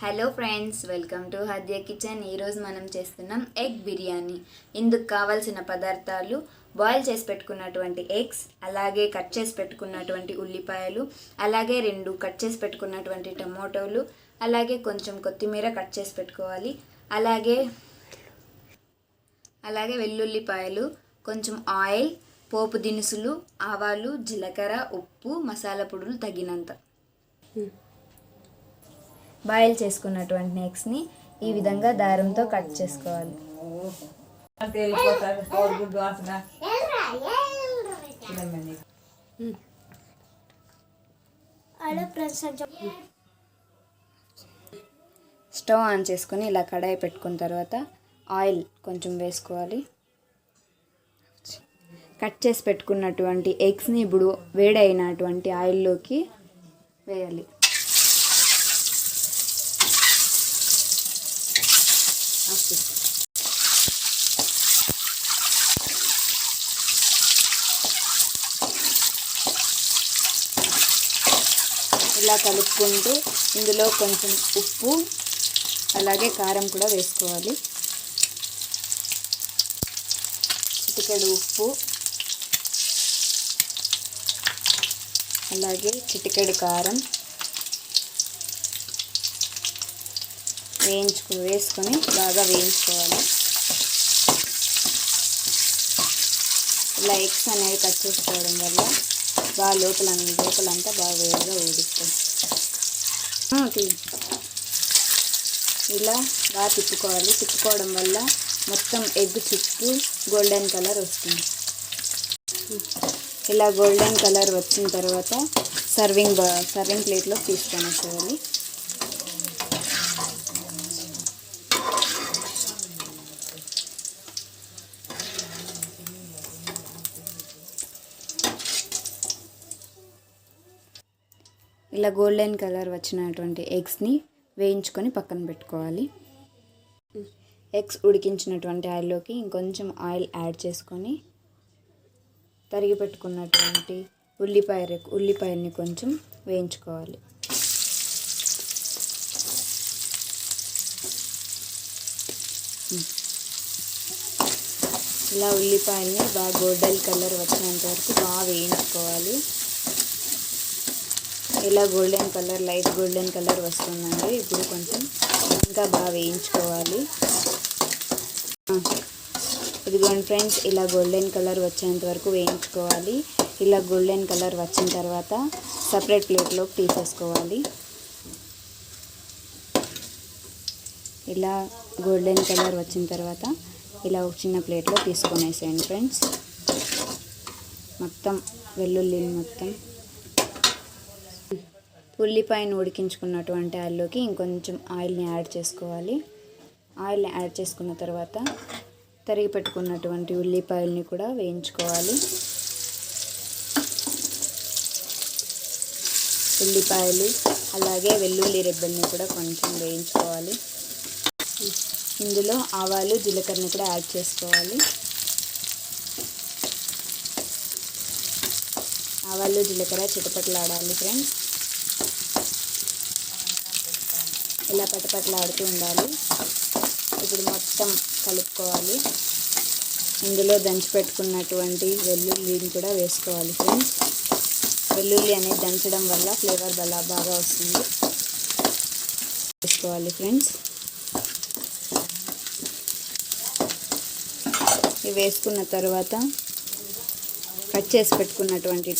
Hello friends, welcome to Hadya kitchen. ఈరోజు మనం చేస్తున్నాం ఎగ్ బిర్యానీ. ఇందుకు కావాల్సిన పదార్థాలు: బాయిల్ చేసి పెట్టుకున్నటువంటి ఎగ్స్, అలాగే కట్ చేసి పెట్టుకున్నటువంటి ఉల్లిపాయలు, అలాగే 2 కట్ చేసి పెట్టుకున్నటువంటి టమోటోలు, అలాగే కొంచెం కొత్తిమీర కట్ చేసి పెట్టుకోవాలి, అలాగే వెల్లుల్లిపాయలు, కొంచెం ఆయిల్, పోపు దినుసులు, ఆవాలు, జీలకర్ర, ఉప్పు, మసాలా పొడులు తగినంత. బాయిల్ చేసుకున్నటువంటి ఎగ్స్ని ఈ విధంగా దారంతో కట్ చేసుకోవాలి. స్టవ్ ఆన్ చేసుకొని ఇలా కడాయి పెట్టుకున్న తర్వాత ఆయిల్ కొంచెం వేసుకోవాలి. కట్ చేసి పెట్టుకున్నటువంటి ఎగ్స్ని ఇప్పుడు వేడైనటువంటి ఆయిల్లోకి వేయాలి. ఇలా కలుపుకుంటూ ఇందులో కొంచెం ఉప్పు అలాగే కారం కూడా వేసుకోవాలి. చిటికెడు ఉప్పు, అలాగే చిటికెడు కారం వేసుకొని బాగా వేయించుకోవాలి. ఇలా ఎగ్స్ అనేవి కట్ చేసుకోవడం వల్ల బాగా లోపలంతా బాగా వేడిగా ఉడుకుతుంది. ఇలా బాగా తిప్పుకోవడం వల్ల మొత్తం ఎగ్ చుట్టూ గోల్డెన్ కలర్ వస్తుంది. ఇలా గోల్డెన్ కలర్ వచ్చిన తర్వాత సర్వింగ్ ప్లేట్లో తీసుకొని వచ్చేయాలి. ఇలా గోల్డెన్ కలర్ వచ్చినటువంటి ఎగ్స్ని వేయించుకొని పక్కన పెట్టుకోవాలి. ఎగ్స్ ఉడికించినటువంటి ఆయిల్లోకి ఇంకొంచెం ఆయిల్ యాడ్ చేసుకొని తరిగి పెట్టుకున్నటువంటి ఉల్లిపాయల్ని కొంచెం వేయించుకోవాలి. ఇలా ఉల్లిపాయల్ని బాగా గోల్డెన్ కలర్ వచ్చినంత వరకు బాగా వేయించుకోవాలి. ఇలా లైట్ గోల్డెన్ కలర్ వస్తుందండి. ఇప్పుడు కొంచెం ఇంకా బాగా వేయించుకోవాలి. ఇదిగోండి ఫ్రెండ్స్, ఇలా గోల్డెన్ కలర్ వచ్చేంత వరకు వేయించుకోవాలి. ఇలా గోల్డెన్ కలర్ వచ్చిన తర్వాత సపరేట్ ప్లేట్లోకి తీసేసుకోవాలి. ఇలా గోల్డెన్ కలర్ వచ్చిన తర్వాత ఇలా ఒక చిన్న ప్లేట్లో తీసుకొనేసేయండి ఫ్రెండ్స్. మొత్తం వెల్లుల్లిని ఉల్లిపాయను ఉడికించుకున్నటువంటి ఆయిల్లోకి ఇంకొంచెం ఆయిల్ని యాడ్ చేసుకోవాలి. ఆయిల్ని యాడ్ చేసుకున్న తర్వాత తరిగి పెట్టుకున్నటువంటి ఉల్లిపాయల్ని కూడా వేయించుకోవాలి. ఉల్లిపాయలు అలాగే వెల్లుల్లి రెబ్బల్ని కూడా కొంచెం వేయించుకోవాలి. ఇందులో ఆవాలు, జీలకర్రని కూడా యాడ్ చేసుకోవాలి. ఆవాలు, జీలకర్ర చిటపటలాడాలి ఫ్రెండ్స్. ఇలా పటపటలాడుతూ ఉండాలి. ఇప్పుడు మొత్తం కలుపుకోవాలి. ఇందులో దంచి పెట్టుకున్నటువంటి వెల్లుల్లిని కూడా వేసుకోవాలి ఫ్రెండ్స్. వెల్లుల్లి అనేది దంచడం వల్ల ఫ్లేవర్ బాగా వస్తుంది. వేసుకోవాలి ఫ్రెండ్స్. ఇవి వేసుకున్న తర్వాత కట్ చేసి పెట్టుకున్నటువంటి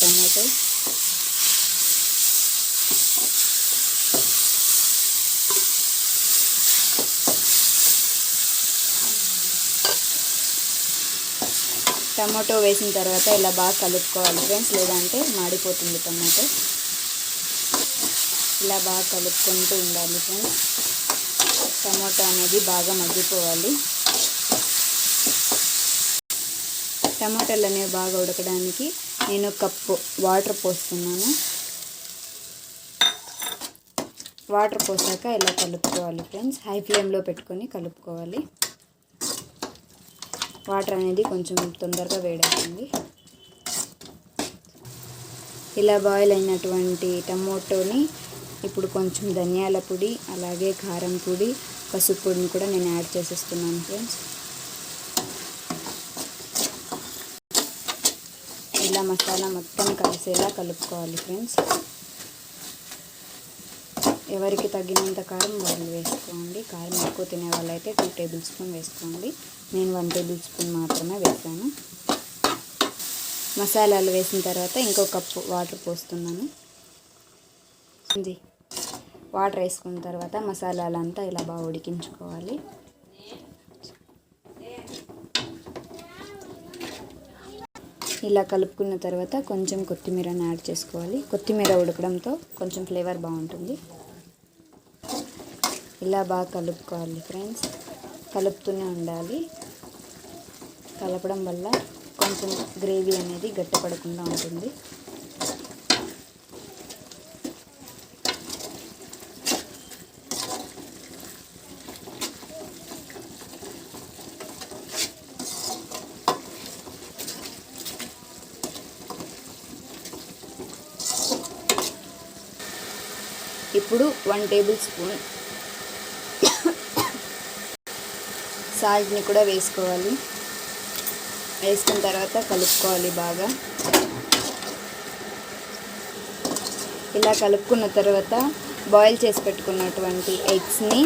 టమాటో వేసిన తర్వాత ఇలా బాగా కలుపుకోవాలి ఫ్రెండ్స్, లేదంటే మాడిపోతుంది టమాటో. ఇలా బాగా కలుపుకుంటూ ఉండాలి ఫ్రెండ్స్. టమాటో అనేది బాగా మగ్గిపోవాలి. టమాటాలు అనేవి బాగా ఉడకడానికి నేను కప్పు వాటర్ పోస్తున్నాను. వాటర్ పోసాక ఇలా కలుపుకోవాలి ఫ్రెండ్స్. హై ఫ్లేమ్లో పెట్టుకొని కలుపుకోవాలి. వాటర్ అనేది కొంచెం తొందరగా వేడవుతుంది. ఇలా బాయిల్ అయినటువంటి టమోటోని ఇప్పుడు కొంచెం ధనియాల పొడి అలాగే కారం పొడి, పసుపు పొడిని కూడా నేను యాడ్ చేసేస్తున్నాను ఫ్రెండ్స్. ఇలా మసాలా మొత్తం కలిసేలా కలుపుకోవాలి ఫ్రెండ్స్. ఎవరికి తగినంత కారం వాళ్ళు వేసుకోండి. కారం ఎక్కువ తినే వాళ్ళైతే 2 టేబుల్ స్పూన్ వేసుకోండి. నేను 1 టేబుల్ స్పూన్ మాత్రమే వేసాను. మసాలాలు వేసిన తర్వాత ఇంకో కప్పు వాటర్ పోస్తున్నాను. వాటర్ వేసుకున్న తర్వాత మసాలాలంతా ఇలా బాగా ఉడికించుకోవాలి. ఇలా కలుపుకున్న తర్వాత కొంచెం కొత్తిమీరని యాడ్ చేసుకోవాలి. కొత్తిమీర ఉడకడంతో కొంచెం ఫ్లేవర్ బాగుంటుంది. ఇలా బాగా కలుపుకోవాలి ఫ్రెండ్స్. కలుపుతూనే ఉండాలి. కలపడం వల్ల కొంచెం గ్రేవీ అనేది గట్టిపడకుండా ఉంటుంది. ఇప్పుడు 1 టేబుల్ స్పూన్ సాల్ట్ని కూడా వేసుకోవాలి. వేసుకున్న తర్వాత కలుపుకోవాలి బాగా. ఇలా కలుపుకున్న తర్వాత బాయిల్ చేసి పెట్టుకున్నటువంటి ఎగ్స్ని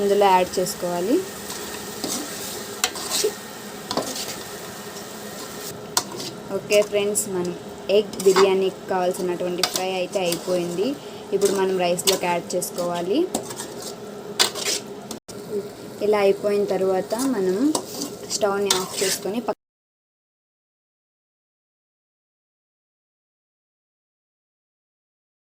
ఇందులో యాడ్ చేసుకోవాలి. ఓకే ఫ్రెండ్స్, మనం ఎగ్ బిర్యానీకి కావాల్సినటువంటి ఫ్రై అయితే అయిపోయింది. ఇప్పుడు మనం రైస్లోకి యాడ్ చేసుకోవాలి. ఇలా అయిపోయిన తర్వాత మనం స్టవ్ని ఆఫ్ చేసుకొని